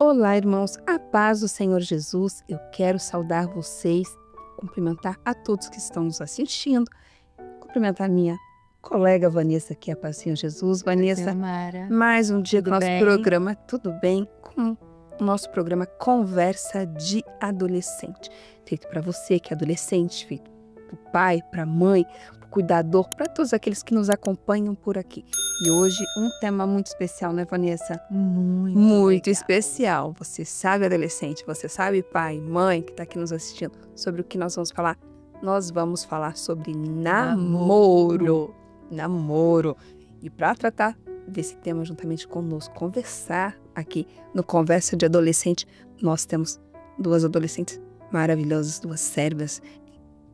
Olá, irmãos, a paz do Senhor Jesus. Eu quero saudar vocês, cumprimentar a todos que estão nos assistindo, cumprimentar minha colega Vanessa, que é a paz do Senhor Jesus. Vanessa, mais um dia do nosso programa, tudo bem? Com o nosso programa Conversa de Adolescente, feito para você que é adolescente, feito para o pai, para a mãe, para o cuidador, para todos aqueles que nos acompanham por aqui. E hoje um tema muito especial, né, Vanessa? Muito especial. Você sabe, adolescente, você sabe, pai, mãe, que está aqui nos assistindo, sobre o que nós vamos falar? Nós vamos falar sobre namoro. E para tratar desse tema juntamente conosco, conversar aqui no Conversa de Adolescente, nós temos duas adolescentes maravilhosas, duas sérvias,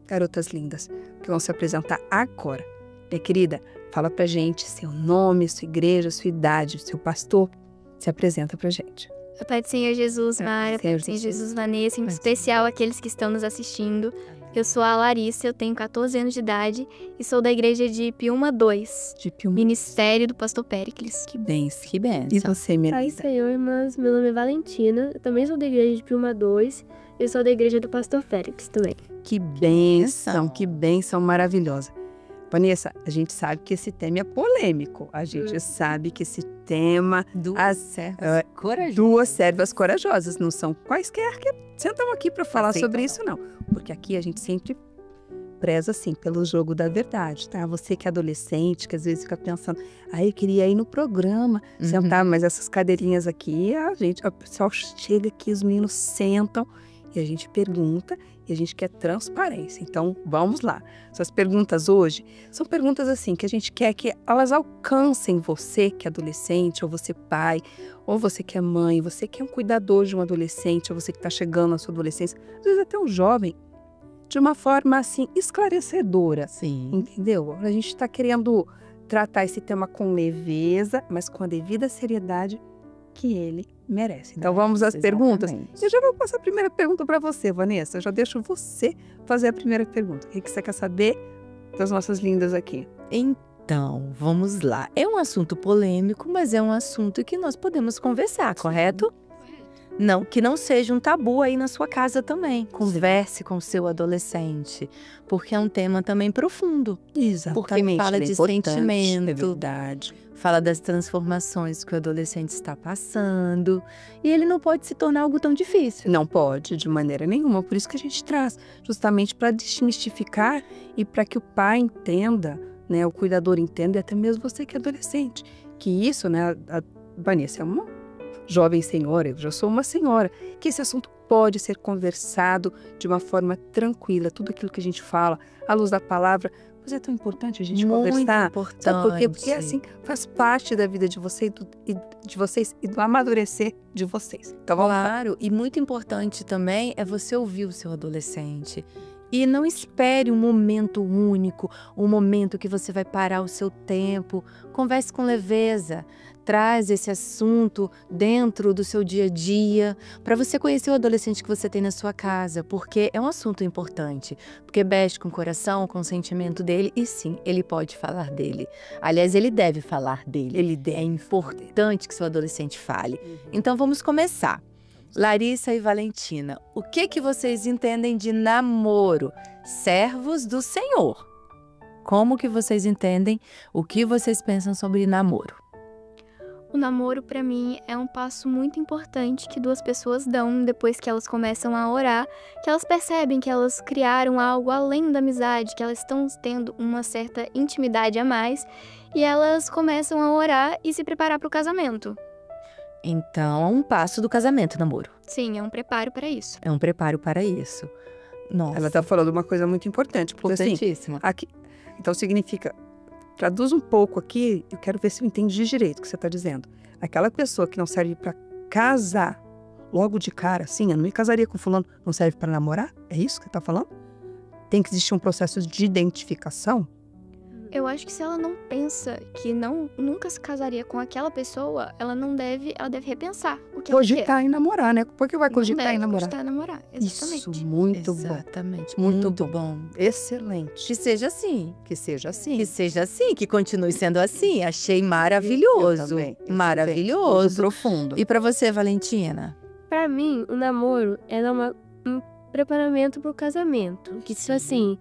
garotas lindas, que vão se apresentar agora. Minha querida, fala pra gente seu nome, sua igreja, sua idade, seu pastor. Se apresenta pra gente. A paz do Senhor Jesus, Mara, a paz do Senhor Jesus, Vanessa, em especial aqueles que estão nos assistindo. Eu sou a Larissa, eu tenho 14 anos de idade e sou da igreja de Piúma 2, Ministério do Pastor Péricles. Que bênção, que bênção. E você, minha Paz do Senhor, irmãs, meu nome é Valentina, eu também sou da igreja de Piúma 2 e sou da igreja do Pastor Péricles também. Que bênção maravilhosa. Vanessa, a gente sabe que esse tema é polêmico. A gente sabe que esse tema... Duas sérvias corajosas. Não são quaisquer que sentam aqui para falar sobre isso, não. Porque aqui a gente sempre preza, assim, pelo jogo da verdade, tá? Você que é adolescente, que às vezes fica pensando, eu queria ir no programa, sentar, mas essas cadeirinhas aqui, o pessoal chega aqui, os meninos sentam e a gente pergunta. E a gente quer transparência. Então, vamos lá. Essas perguntas hoje são perguntas assim que a gente quer que elas alcancem você que é adolescente, ou você pai, ou você que é mãe, você que é um cuidador de um adolescente, ou você que está chegando na sua adolescência, às vezes até um jovem, de uma forma assim esclarecedora. Sim. Entendeu? A gente está querendo tratar esse tema com leveza, mas com a devida seriedade que ele merece. Então vamos às perguntas. Eu já vou passar a primeira pergunta para você, Vanessa. Eu já deixo você fazer a primeira pergunta. O que você quer saber das nossas lindas aqui? Então, vamos lá. É um assunto polêmico, mas é um assunto que nós podemos conversar, correto? Não, que não seja um tabu aí na sua casa também. Converse com o seu adolescente, porque é um tema também profundo. Exatamente. Porque fala de sentimento, é verdade. Fala das transformações que o adolescente está passando. E ele não pode se tornar algo tão difícil. Não pode, de maneira nenhuma. Por isso que a gente traz, justamente para desmistificar e para que o pai entenda, né, o cuidador entenda, e até mesmo você que é adolescente, que isso, né, a Vanessa é uma jovem senhora, eu já sou uma senhora, que esse assunto pode ser conversado de uma forma tranquila. Tudo aquilo que a gente fala, à luz da palavra, mas é tão importante a gente conversar. Importante. Sabe por quê? Porque assim faz parte da vida de vocês e do amadurecer de vocês. Então, claro, e muito importante também é você ouvir o seu adolescente. E não espere um momento único, um momento que você vai parar o seu tempo. Converse com leveza. Traz esse assunto dentro do seu dia a dia, para você conhecer o adolescente que você tem na sua casa, porque é um assunto importante, porque mexe com o coração, com o sentimento dele, e sim, ele pode falar dele. Aliás, ele deve falar dele. É importante que seu adolescente fale. Então, vamos começar. Larissa e Valentina, o que vocês entendem de namoro? Servos do Senhor. Como que vocês entendem? O que vocês pensam sobre namoro? O namoro, para mim, é um passo muito importante que duas pessoas dão depois que elas começam a orar, que elas percebem que elas criaram algo além da amizade, que elas estão tendo uma certa intimidade a mais, e elas começam a orar e se preparar para o casamento. Então, é um passo do casamento, namoro. Sim, é um preparo para isso. É um preparo para isso. Nossa. Ela está falando uma coisa muito importante. Importantíssima. Assim, aqui, então significa, traduz um pouco aqui, eu quero ver se eu entendi direito o que você está dizendo. Aquela pessoa que não serve para casar logo de cara, assim, eu não me casaria com fulano, não serve para namorar? É isso que você está falando? Tem que existir um processo de identificação? Eu acho que se ela não pensa que nunca se casaria com aquela pessoa, ela deve repensar o que ela quer. Cogitar em namorar, né? Por que vai cogitar em namorar? Cogitar em namorar, exatamente. Isso, muito bom. Exatamente, Muito bom. Excelente. Que seja assim. Que seja assim. Que seja assim, que continue sendo assim. Achei maravilhoso. Eu também. Maravilhoso. Muito profundo. E para você, Valentina? Pra mim, o namoro era um preparamento pro casamento. Que, tipo assim,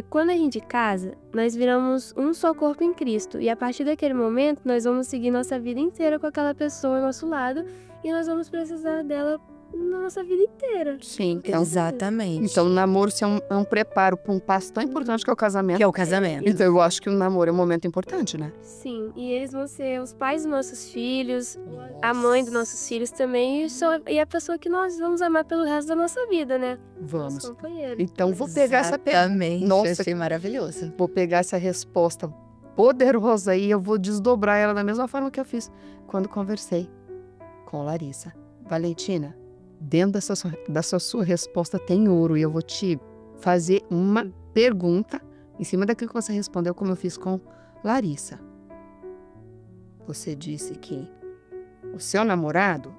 quando a gente casa, nós viramos um só corpo em Cristo. E a partir daquele momento, nós vamos seguir nossa vida inteira com aquela pessoa ao nosso lado. E nós vamos precisar dela na nossa vida inteira. Sim, Exatamente. então o namoro é um preparo para um passo tão importante que é o casamento. Que é o casamento. Então eu acho que o namoro é um momento importante, né? Sim, e eles vão ser os pais dos nossos filhos, a mãe dos nossos filhos também, e a pessoa que nós vamos amar pelo resto da nossa vida, né? Vamos. Nosso companheiro. Então vou pegar essa pergunta. Exatamente. Nossa, Achei maravilhoso. vou pegar essa resposta poderosa aí, eu vou desdobrar ela da mesma forma que eu fiz quando conversei com Larissa. Valentina, dentro dessa sua resposta tem ouro, e eu vou te fazer uma pergunta em cima daquilo que você respondeu, como eu fiz com Larissa. Você disse que o seu namorado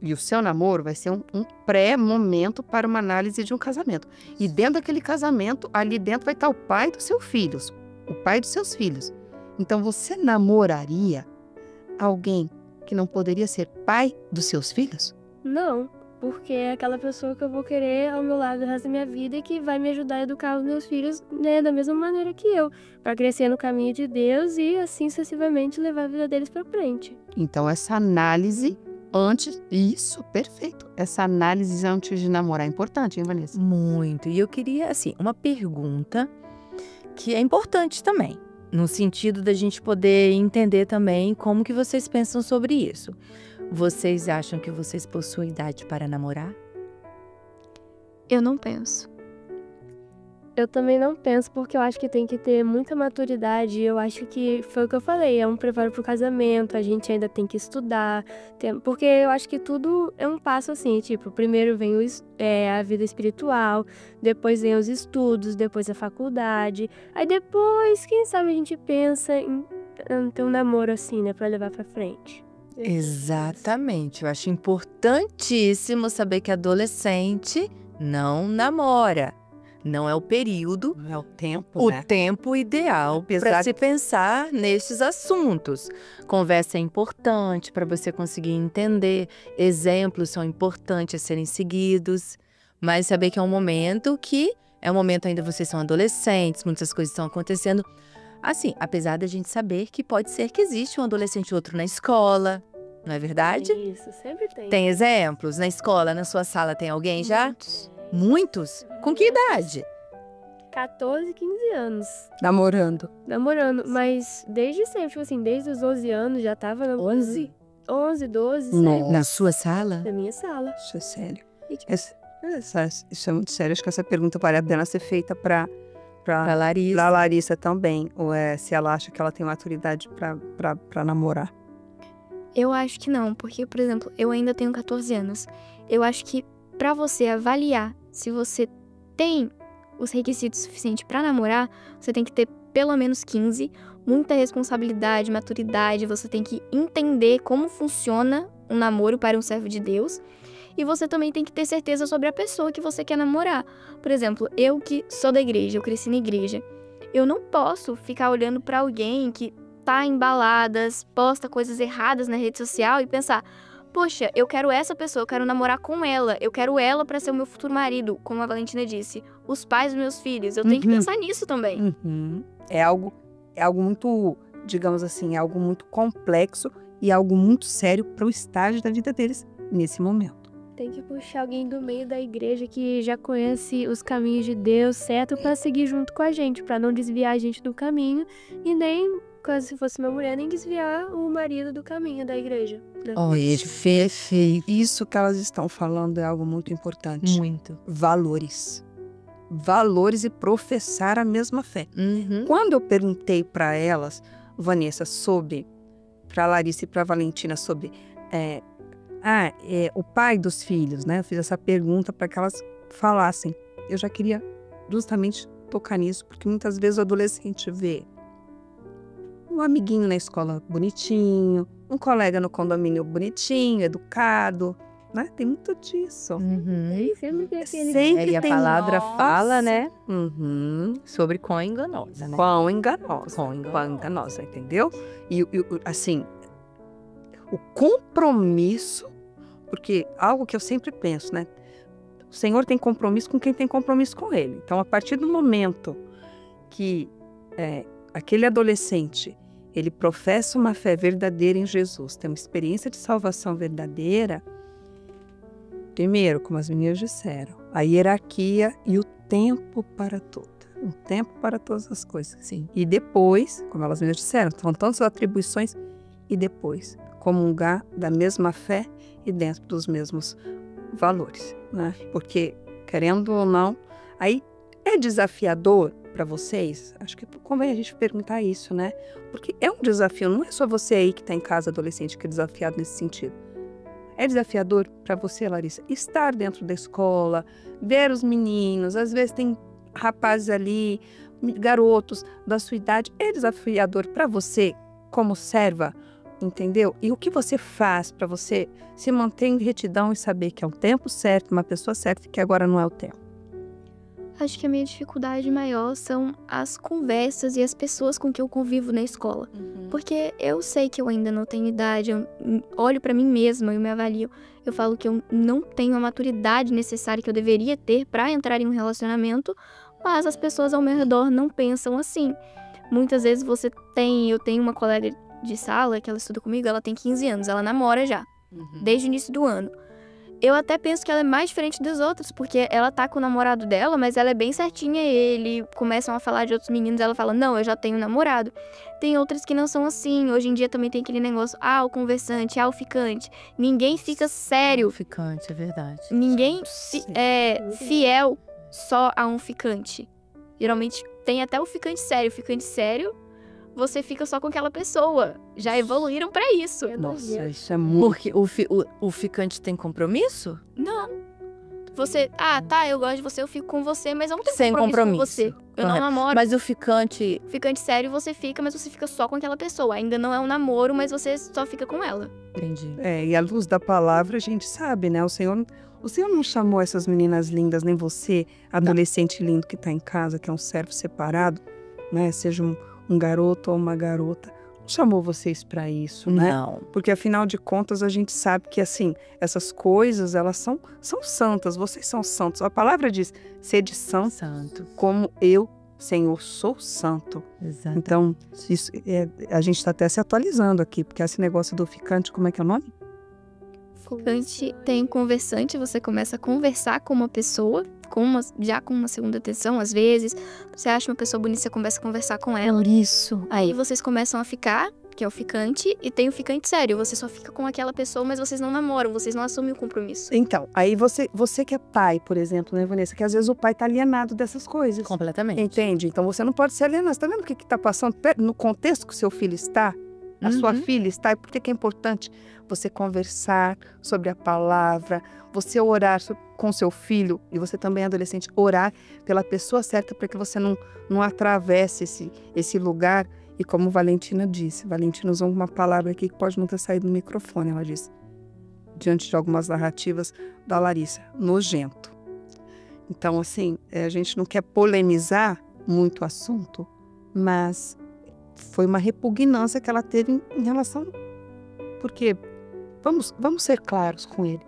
e o seu namoro vai ser um pré-momento para uma análise de um casamento. E dentro daquele casamento, ali dentro vai estar o pai dos seus filhos, o pai dos seus filhos. Então você namoraria alguém que não poderia ser pai dos seus filhos? Não, porque é aquela pessoa que eu vou querer ao meu lado o resto da minha vida e que vai me ajudar a educar os meus filhos, né, da mesma maneira que eu, para crescer no caminho de Deus e assim sucessivamente levar a vida deles para frente. Então essa análise antes... Isso, perfeito. Essa análise antes de namorar é importante, hein, Vanessa? Muito. E eu queria, assim, uma pergunta que é importante também, no sentido da gente poder entender também como que vocês pensam sobre isso. Vocês acham que vocês possuem idade para namorar? Eu não penso. Eu também não penso, porque eu acho que tem que ter muita maturidade. Eu acho que foi o que eu falei, é um preparo pro casamento, a gente ainda tem que estudar. Porque eu acho que tudo é um passo assim, tipo, primeiro vem a vida espiritual, depois vem os estudos, depois a faculdade. Aí depois, quem sabe a gente pensa em ter um namoro assim, né, pra levar pra frente. Exatamente. Eu acho importantíssimo saber que adolescente não namora. Não é o período, Não é o tempo, né? o tempo ideal para Apesar se pensar nestes assuntos. Conversa é importante para você conseguir entender, exemplos são importantes a serem seguidos, mas saber que é um momento ainda vocês são adolescentes, muitas coisas estão acontecendo. Assim, apesar da gente saber que pode ser que existe um adolescente e outro na escola, não é verdade? Isso, sempre tem. Tem exemplos? Na escola, na sua sala, tem alguém já? Muitos? Com que idade? 14, 15 anos. Namorando. Namorando, mas desde sempre, tipo assim, desde os 12 anos já tava namorando. 11, 12, Nossa. Na sua sala? na minha sala. Isso é sério. E, tipo, Isso é muito sério. Acho que essa pergunta vale a pena ser feita para Larissa. Larissa também. Ou se ela acha que ela tem maturidade para namorar. Eu acho que não, porque, por exemplo, eu ainda tenho 14 anos. Eu acho que pra você avaliar se você tem os requisitos suficientes pra namorar, você tem que ter pelo menos 15, muita responsabilidade, maturidade, você tem que entender como funciona um namoro para um servo de Deus. E você também tem que ter certeza sobre a pessoa que você quer namorar. Por exemplo, eu que sou da igreja, eu cresci na igreja, eu não posso ficar olhando pra alguém que tá em baladas, posta coisas erradas na rede social e pensar: poxa, eu quero essa pessoa, eu quero namorar com ela, eu quero ela pra ser o meu futuro marido, como a Valentina disse, os pais dos meus filhos. Eu tenho que pensar nisso também. É algo muito, digamos assim, é algo muito complexo e algo muito sério para o estágio da vida deles nesse momento. tem que puxar alguém do meio da igreja que já conhece os caminhos de Deus, certo? Pra seguir junto com a gente, pra não desviar a gente do caminho e nem, quase se fosse uma mulher, nem desviar o marido do caminho da igreja. Né? Perfeito. Isso que elas estão falando é algo muito importante. Muito. Valores. Valores e professar a mesma fé. Uhum. Quando eu perguntei para elas, Vanessa, para Larissa e para Valentina, sobre o pai dos filhos, né? Eu fiz essa pergunta para que elas falassem. Eu já queria justamente tocar nisso, porque muitas vezes o adolescente vê um amiguinho na escola bonitinho, um colega no condomínio bonitinho, educado, né? Tem muito disso. Uhum. E sempre tem aquele... Sempre E a tem. palavra fala, né? Uhum. Sobre quão enganosa, né? Quão enganosa. Quão enganosa. Quão enganosa, entendeu? E assim, o compromisso porque algo que eu sempre penso, né? O Senhor tem compromisso com quem tem compromisso com Ele. Então, a partir do momento que aquele adolescente, ele professa uma fé verdadeira em Jesus, tem uma experiência de salvação verdadeira, primeiro, como as meninas disseram, a hierarquia e o tempo para tudo. Um tempo para todas as coisas. Sim. E depois, como elas mesmas disseram, são tantas atribuições, e depois comungar da mesma fé e dentro dos mesmos valores, né? Porque, querendo ou não, aí é desafiador para vocês? Acho que convém a gente perguntar isso, né? Porque é um desafio, não é só você aí que está em casa adolescente que é desafiado nesse sentido. É desafiador para você, Larissa, estar dentro da escola, ver os meninos, às vezes tem rapazes ali, garotos da sua idade, é desafiador para você como serva, entendeu? E o que você faz para você se manter em retidão e saber que é o tempo certo, uma pessoa certa e que agora não é o tempo? Acho que a minha dificuldade maior são as conversas e as pessoas com que eu convivo na escola. Porque eu sei que eu ainda não tenho idade, eu olho pra mim mesma, eu me avalio, eu falo que eu não tenho a maturidade necessária que eu deveria ter pra entrar em um relacionamento, mas as pessoas ao meu redor não pensam assim. Muitas vezes eu tenho uma colega de sala que ela estuda comigo, ela tem 15 anos, ela namora já, desde o início do ano. Eu até penso que ela é mais diferente das outras, porque ela tá com o namorado dela, mas ela é bem certinha ele. Começam a falar de outros meninos, ela fala, não, eu já tenho namorado. Tem outras que não são assim. Hoje em dia também tem aquele negócio, o conversante, o ficante. Ninguém fica sério. O ficante, é verdade. Ninguém é fiel só a um ficante. Geralmente tem até o ficante sério. O ficante sério, você fica só com aquela pessoa. Já evoluíram pra isso. Nossa, isso é muito... Porque o ficante tem compromisso? Não. Você, eu gosto de você, eu fico com você, mas eu não tenho Sem compromisso. com você. Eu não Correto. namoro. Mas o ficante... Ficante sério você fica, mas você fica só com aquela pessoa. Ainda não é um namoro, mas você só fica com ela. Entendi. E à luz da palavra a gente sabe, né? O Senhor não chamou essas meninas lindas, nem você, adolescente lindo que está em casa, que é um servo separado, né? Seja um garoto ou uma garota, não chamou vocês para isso, né? Não. Porque afinal de contas a gente sabe que assim, essas coisas, elas são santas, vocês são santos. A palavra diz, sede santo, como eu, Senhor, sou santo. Exato. Então, isso, a gente está até se atualizando aqui, porque esse negócio do ficante, como é que é o nome? Ficante tem conversante, você começa a conversar com uma pessoa, já com uma segunda intenção, às vezes. Você acha uma pessoa bonita, você começa a conversar com ela. Isso. Aí vocês começam a ficar, que é o ficante, e tem o ficante sério. Você só fica com aquela pessoa, mas vocês não namoram, vocês não assumem o compromisso. Então, aí você que é pai, por exemplo, né, Vanessa? Que às vezes o pai tá alienado dessas coisas. Completamente. Entende? Então você não pode se alienar. Você tá vendo o que tá passando? No contexto que o seu filho está, a sua filha está, e por que é importante você conversar sobre a palavra, você orar com seu filho, e você também, adolescente, orar pela pessoa certa para que você não atravesse esse lugar. E como Valentina disse, Valentina usou uma palavra aqui que pode não ter saído no microfone, ela disse, diante de algumas narrativas da Larissa, nojento. Então, assim, a gente não quer polemizar muito o assunto, mas foi uma repugnância que ela teve em relação... Porque, vamos ser claros com ele,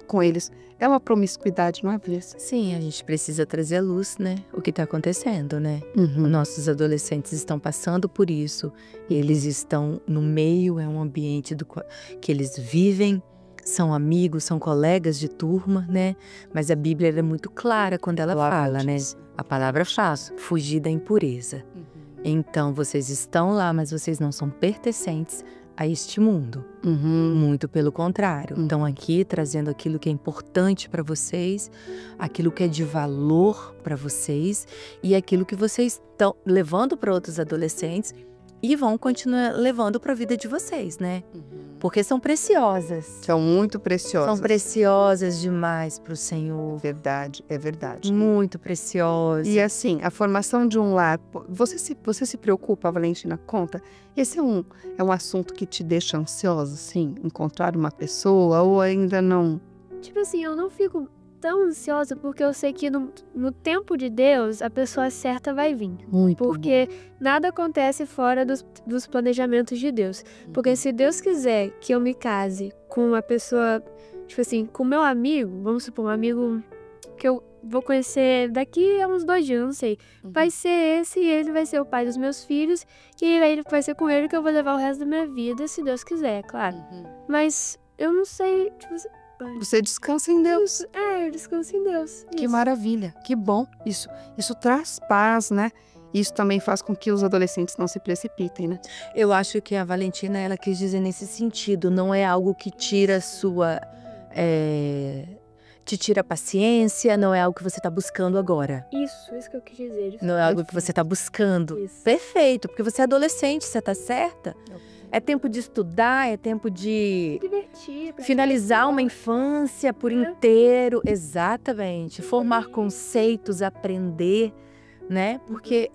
com eles, é uma promiscuidade, não é, Vanessa? Sim, a gente precisa trazer à luz, né, o que está acontecendo, né? Uhum. Nossos adolescentes estão passando por isso, eles estão no meio, é um ambiente que eles vivem, são amigos, são colegas de turma, né? Mas a Bíblia é muito clara quando ela fala, né? A palavra faz, fugir da impureza. Então, vocês estão lá, mas vocês não são pertencentes a este mundo. Muito pelo contrário. Então, aqui, trazendo aquilo que é importante para vocês, aquilo que é de valor para vocês e aquilo que vocês estão levando para outros adolescentes e vão continuar levando para a vida de vocês, né? Porque são preciosas. São muito preciosas. São preciosas demais para o Senhor. Verdade, é verdade. Muito preciosas. E assim, a formação de um lar, você se preocupa, Valentina, conta? Esse é um assunto que te deixa ansiosa, assim, encontrar uma pessoa ou ainda não? Tipo assim, eu não fico tão ansiosa porque eu sei que no tempo de Deus a pessoa certa vai vir. Muito Porque nada acontece fora dos planejamentos de Deus. Porque se Deus quiser que eu me case com uma pessoa Tipo assim, com o meu amigo, vamos supor, um amigo que eu vou conhecer daqui a uns 2 dias, não sei. Vai ser esse e ele vai ser o pai dos meus filhos. E aí vai ser com ele que eu vou levar o resto da minha vida, se Deus quiser, claro. Mas eu não sei, tipo, Você descansa em Deus. eu descanso em Deus. Que isso. maravilha, que bom. Isso traz paz, né? Isso também faz com que os adolescentes não se precipitem, né? Eu acho que a Valentina, ela quis dizer nesse sentido, não é algo que tira sua... te tira a paciência, não é algo que você está buscando agora. Isso que eu quis dizer. Não é algo que você está buscando. Isso. Perfeito, porque você é adolescente, você está certa. É tempo de estudar, é tempo de Divertir. finalizar uma infância por inteiro. Exatamente. Formar conceitos, aprender, né? Porque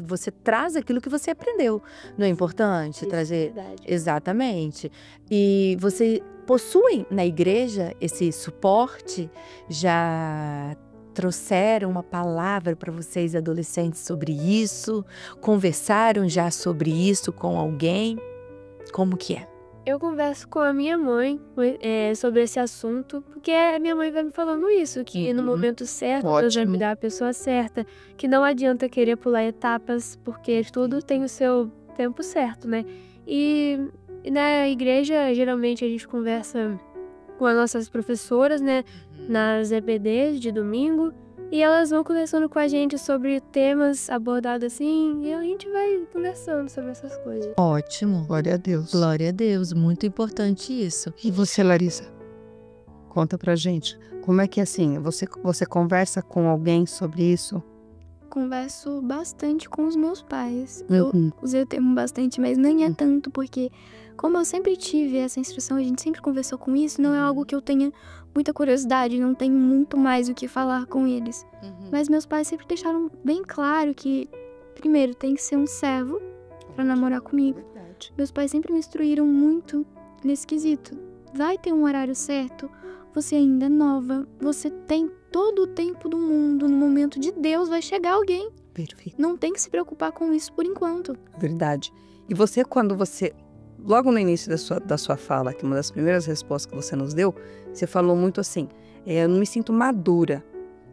você traz aquilo que você aprendeu. Não é importante Isso, trazer? verdade. Exatamente. E você possuem na igreja esse suporte? Já trouxeram uma palavra para vocês adolescentes sobre isso? Conversaram já sobre isso com alguém? Como que é? Eu converso com a minha mãe sobre esse assunto, porque a minha mãe vai me falando isso, que no momento certo, Deus vai me dar a pessoa certa, que não adianta querer pular etapas, porque tudo tem o seu tempo certo, né? E na igreja, geralmente, a gente conversa com as nossas professoras, né? Nas EBDs de domingo, e elas vão conversando com a gente sobre temas abordados assim, e a gente vai conversando sobre essas coisas. Ótimo. Glória a Deus. Glória a Deus, muito importante isso. E você, Larissa? Conta pra gente. Como é que assim, você conversa com alguém sobre isso? Converso bastante com os meus pais. Eu usei o termo bastante, mas nem é tanto, porque como eu sempre tive essa instrução, a gente sempre conversou com isso, não é algo que eu tenha muita curiosidade, não tenho muito mais o que falar com eles. Mas meus pais sempre deixaram bem claro que, primeiro, tem que ser um servo pra namorar comigo. Meus pais sempre me instruíram muito nesse quesito. Vai ter um horário certo, você ainda é nova, você tem todo o tempo do mundo, no momento de Deus vai chegar alguém. Perfeito. Não tem que se preocupar com isso por enquanto. Verdade. E você, quando você... Logo no início da sua fala, que uma das primeiras respostas que você nos deu, você falou muito assim, eu não me sinto madura.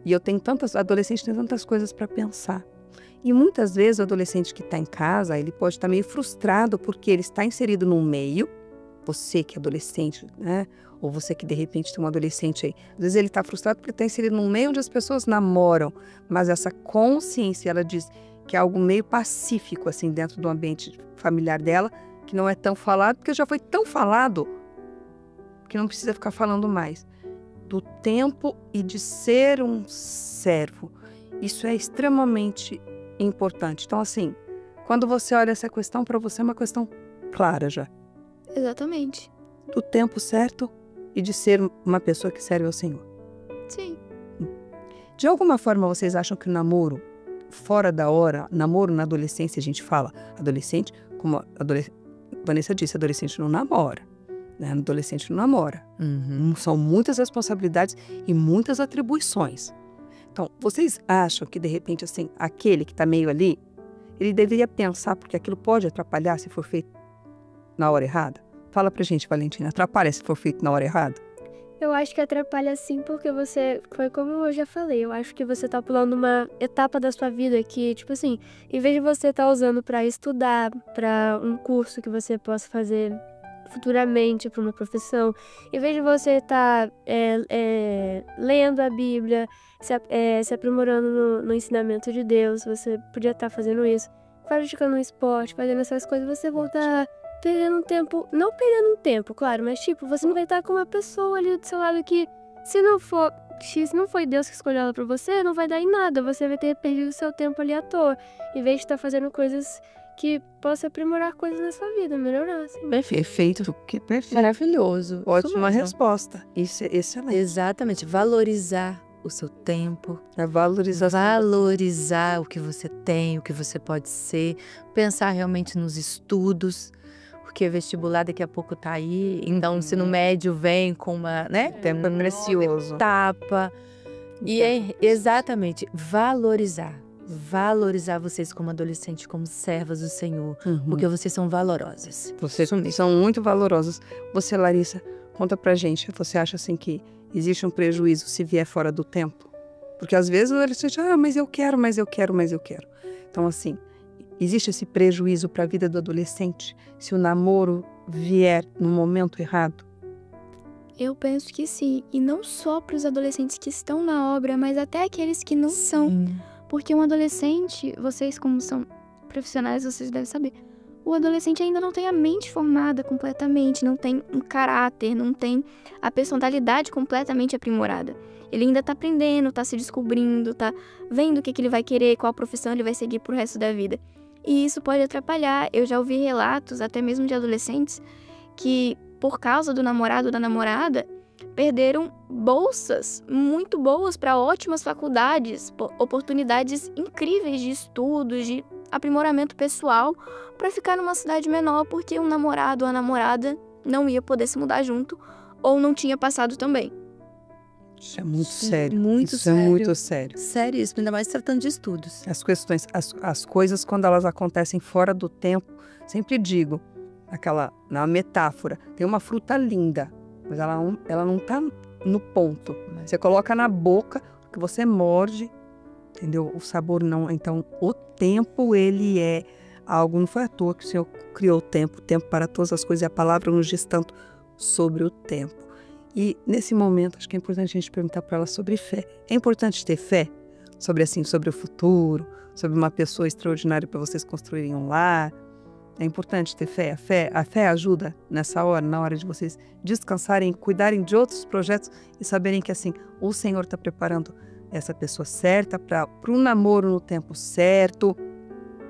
E eu tenho adolescente tem tantas coisas para pensar. E muitas vezes o adolescente que está em casa, ele pode estar meio frustrado porque ele está inserido num meio, você que é adolescente, né? Ou você que de repente tem um adolescente aí. Às vezes ele está frustrado porque está inserido num meio onde as pessoas namoram. Mas essa consciência, ela diz que é algo meio pacífico, assim, dentro do ambiente familiar dela, que não é tão falado, porque já foi tão falado que não precisa ficar falando mais. Do tempo e de ser um servo. Isso é extremamente importante. Então, assim, quando você olha essa questão, para você é uma questão clara já. Exatamente. Do tempo certo e de ser uma pessoa que serve ao Senhor. Sim. De alguma forma, vocês acham que o namoro fora da hora, namoro na adolescência, a gente fala adolescente, como a Vanessa disse, adolescente não namora. Né? Adolescente não namora. São muitas responsabilidades e muitas atribuições. Então, vocês acham que, de repente, assim, aquele que está meio ali, ele deveria pensar, porque aquilo pode atrapalhar se for feito na hora errada? Fala pra gente, Valentina, atrapalha se for feito na hora errada? Eu acho que atrapalha sim, porque foi como eu já falei, eu acho que você tá pulando uma etapa da sua vida que, tipo assim, em vez de você estar usando pra estudar, pra um curso que você possa fazer futuramente, pra uma profissão, em vez de você estar lendo a Bíblia, se aprimorando no ensinamento de Deus, você podia estar fazendo isso, praticando um esporte, fazendo essas coisas, você voltar perdendo um tempo, não perdendo um tempo, claro, mas tipo, você não vai estar com uma pessoa ali do seu lado que, se não foi Deus que escolheu ela pra você, não vai dar em nada, você vai ter perdido o seu tempo ali à toa, em vez de estar fazendo coisas que possam aprimorar coisas na sua vida, melhorar, assim. Perfeito. Perfeito. Maravilhoso. Ótima resposta. Isso é excelente. Exatamente. Valorizar o seu tempo. A valorização. Valorizar o que você tem, o que você pode ser. Pensar realmente nos estudos. Porque vestibular daqui a pouco tá aí. Então, o ensino médio vem com uma, né? Tempo é precioso. Etapa. E é exatamente valorizar. Valorizar vocês como adolescentes, como servas do Senhor. Porque vocês são valorosas. Vocês são muito valorosas. Você, Larissa, Conta pra gente, você acha assim que existe um prejuízo se vier fora do tempo? Porque às vezes o adolescente, mas eu quero, mas eu quero, mas eu quero. Então assim, existe esse prejuízo para a vida do adolescente se o namoro vier no momento errado? Eu penso que sim, e não só para os adolescentes que estão na obra, mas até aqueles que não são. Porque um adolescente, vocês como são profissionais, vocês devem saber, o adolescente ainda não tem a mente formada completamente, não tem um caráter, não tem a personalidade completamente aprimorada. Ele ainda está aprendendo, está se descobrindo, está vendo o que ele vai querer, qual profissão ele vai seguir pro resto da vida. E isso pode atrapalhar. Eu já ouvi relatos, até mesmo de adolescentes, que por causa do namorado ou da namorada, perderam bolsas muito boas para ótimas faculdades, oportunidades incríveis de estudos, de aprimoramento pessoal, para ficar numa cidade menor porque um namorado ou a namorada não ia poder se mudar junto ou não tinha passado também. Isso é muito sério. Muito Isso sério. é muito sério. Seríssimo, ainda mais tratando de estudos. As questões, as coisas quando elas acontecem fora do tempo, sempre digo, na metáfora, tem uma fruta linda, mas ela não tá no ponto. Você coloca na boca, que você morde, entendeu? O sabor não. Então, o tempo, ele é algo, não foi à toa que o Senhor criou o tempo para todas as coisas, e a palavra nos diz tanto sobre o tempo. E nesse momento, acho que é importante a gente perguntar para ela sobre fé. É importante ter fé sobre o futuro, sobre uma pessoa extraordinária para vocês construírem um lar. É importante ter fé. A fé ajuda nessa hora, na hora de vocês descansarem, cuidarem de outros projetos e saberem que assim, o Senhor está preparando essa pessoa certa para um namoro no tempo certo,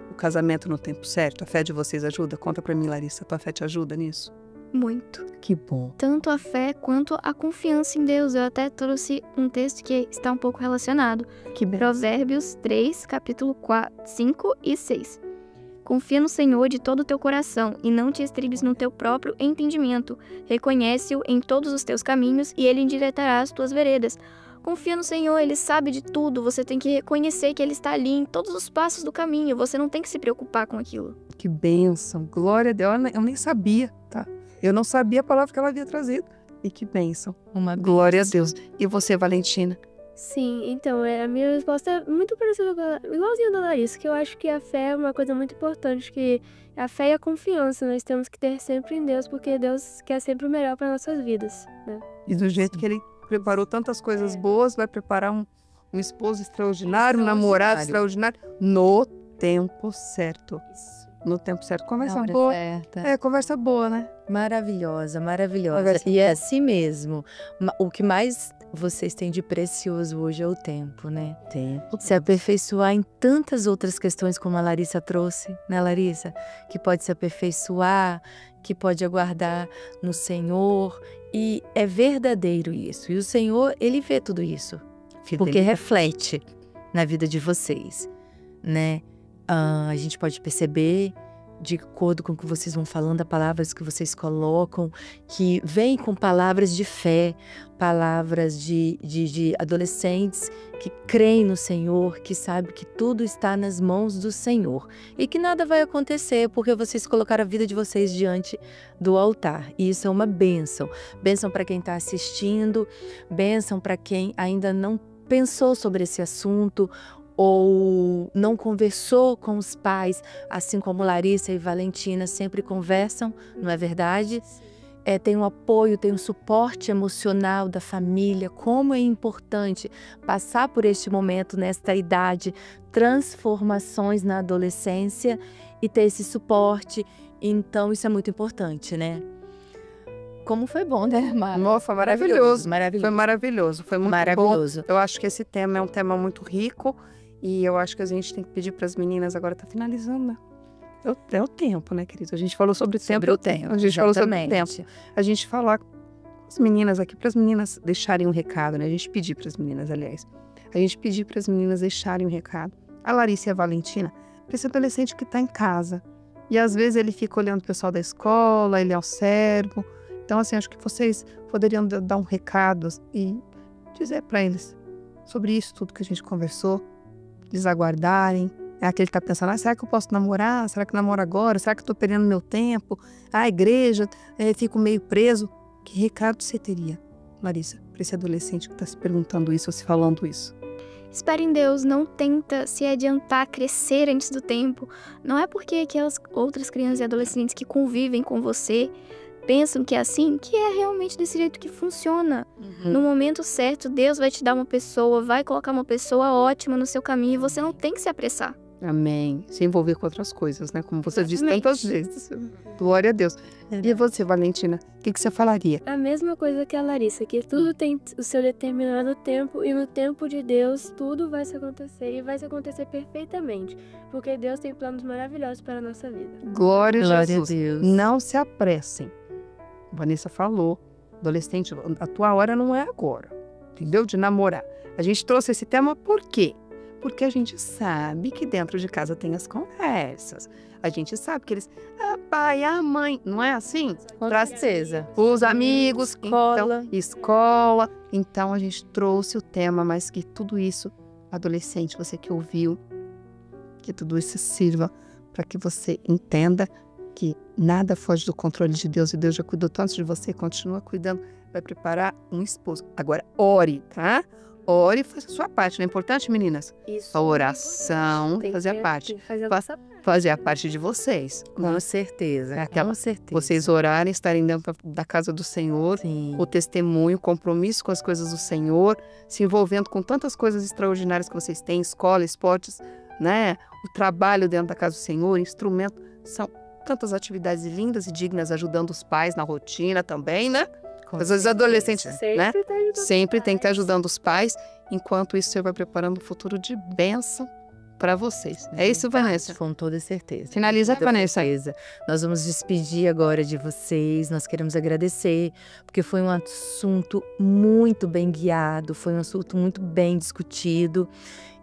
o casamento no tempo certo. A fé de vocês ajuda? Conta para mim, Larissa, a tua fé te ajuda nisso? Muito. Que bom. Tanto a fé quanto a confiança em Deus. Eu até trouxe um texto que está um pouco relacionado. Que bem. Provérbios 3, capítulo 5 e 6. Confia no Senhor de todo o teu coração e não te estribes no teu próprio entendimento. Reconhece-o em todos os teus caminhos e ele endireitará as tuas veredas. Confia no Senhor, Ele sabe de tudo. Você tem que reconhecer que Ele está ali em todos os passos do caminho. Você não tem que se preocupar com aquilo. Que bênção. Glória a Deus. Eu nem sabia, tá? Eu não sabia a palavra que ela havia trazido. E que bênção. Uma Glória a Deus. E você, Valentina? Sim, então, a minha resposta é muito parecida, igualzinha da Larissa, que eu acho que a fé é uma coisa muito importante, que a fé e a confiança nós temos que ter sempre em Deus, porque Deus quer sempre o melhor para nossas vidas, né? E do jeito que Ele preparou tantas coisas boas, vai preparar um esposo extraordinário, um namorado extraordinário, no tempo certo. No tempo certo. Conversa boa. Certa. É, conversa boa, né? Maravilhosa, maravilhosa. Conversa E é assim mesmo. O que mais vocês têm de precioso hoje é o tempo, né? Tempo. Se aperfeiçoar em tantas outras questões, como a Larissa trouxe, né, Larissa? Que pode se aperfeiçoar, que pode aguardar no Senhor. E é verdadeiro isso. E o Senhor, Ele vê tudo isso. Porque reflete na vida de vocês, né? A gente pode perceber, de acordo com o que vocês vão falando, as palavras que vocês colocam, que vêm com palavras de fé, palavras de adolescentes que creem no Senhor, que sabem que tudo está nas mãos do Senhor e que nada vai acontecer porque vocês colocaram a vida de vocês diante do altar. E isso é uma bênção. Bênção para quem está assistindo, bênção para quem ainda não pensou sobre esse assunto ou não conversou com os pais, assim como Larissa e Valentina sempre conversam, não é verdade? Tem um apoio, tem um suporte emocional da família. Como é importante passar por este momento, nesta idade, transformações na adolescência e ter esse suporte. Então, isso é muito importante, né? Como foi bom, né, Mara? Foi maravilhoso. Maravilhoso. Foi maravilhoso. Foi muito maravilhoso. Bom. Eu acho que esse tema é um tema muito rico. E eu acho que a gente tem que pedir para as meninas, agora tá finalizando, né? É o tempo, né, querido? A gente falou sobre o tempo. A gente falou sobre o tempo. A gente falar com as meninas aqui, para as meninas deixarem um recado, né? A gente pedir para as meninas, aliás. A gente pedir para as meninas deixarem um recado. A Larissa e a Valentina, para esse adolescente que tá em casa. E às vezes ele fica olhando o pessoal da escola, ele é o servo. Então, assim, acho que vocês poderiam dar um recado e dizer para eles sobre isso tudo que a gente conversou. Eles aguardarem. É aquele que está pensando, será que eu posso namorar? Será que eu namoro agora? Será que eu estou perdendo meu tempo? A igreja, fico meio preso. Que recado você teria, Larissa, para esse adolescente que está se perguntando isso ou se falando isso? Espere em Deus, não tenta se adiantar, crescer antes do tempo. Não é porque aquelas outras crianças e adolescentes que convivem com você pensam que é assim, que é realmente desse jeito que funciona. No momento certo, Deus vai te dar uma pessoa, vai colocar uma pessoa ótima no seu caminho e você não tem que se apressar. Amém. Se envolver com outras coisas, né? Como você disse Exatamente. tantas vezes. Glória a Deus. E você, Valentina, o que você falaria? A mesma coisa que a Larissa, que tudo tem o seu determinado tempo e no tempo de Deus tudo vai se acontecer e vai se acontecer perfeitamente, porque Deus tem planos maravilhosos para a nossa vida. Glória a Glória a Jesus. Deus. Não se apressem. Vanessa falou, adolescente, a tua hora não é agora, entendeu? De namorar. A gente trouxe esse tema por quê? Porque a gente sabe que dentro de casa tem as conversas. A gente sabe que eles, pai, a mãe, não é assim? Com certeza. Os amigos, Escola. então, escola. Então a gente trouxe o tema, mas que tudo isso, adolescente, você que ouviu, que tudo isso sirva para que você entenda que nada foge do controle de Deus e Deus já cuidou tanto de você, continua cuidando, vai preparar um esposo. Agora, ore, tá? Ore e faça a sua parte, não é importante, meninas? Isso. A oração, fazer a parte. Tem que fazer a nossa parte. Fazer a parte de vocês. Com certeza. É aquela- Com certeza. Vocês orarem, estarem dentro da casa do Senhor, Sim. o testemunho, o compromisso com as coisas do Senhor, se envolvendo com tantas coisas extraordinárias que vocês têm, escola, esportes, né? O trabalho dentro da casa do Senhor, instrumento, são tantas atividades lindas e dignas, ajudando os pais na rotina também, né? Com Às vezes certeza. adolescentes, Sempre né? tá ajudando Sempre os tem que estar pais. ajudando os pais, enquanto isso o Senhor vai preparando o futuro de bênção para vocês. É isso, Vanessa? Com toda certeza. Finaliza, Com Vanessa. certeza. Nós vamos despedir agora de vocês. Nós queremos agradecer, porque foi um assunto muito bem guiado, foi um assunto muito bem discutido.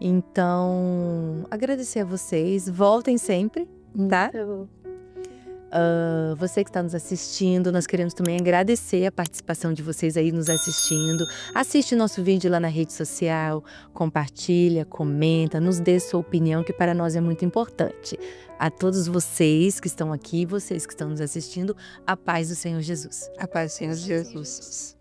Então, agradecer a vocês. Voltem sempre, tá? Tá bom. Você que está nos assistindo, nós queremos também agradecer a participação de vocês aí nos assistindo. Assiste nosso vídeo lá na rede social, compartilha, comenta, nos dê sua opinião, que para nós é muito importante. A todos vocês que estão aqui, vocês que estão nos assistindo, a paz do Senhor Jesus. A paz do Senhor Jesus.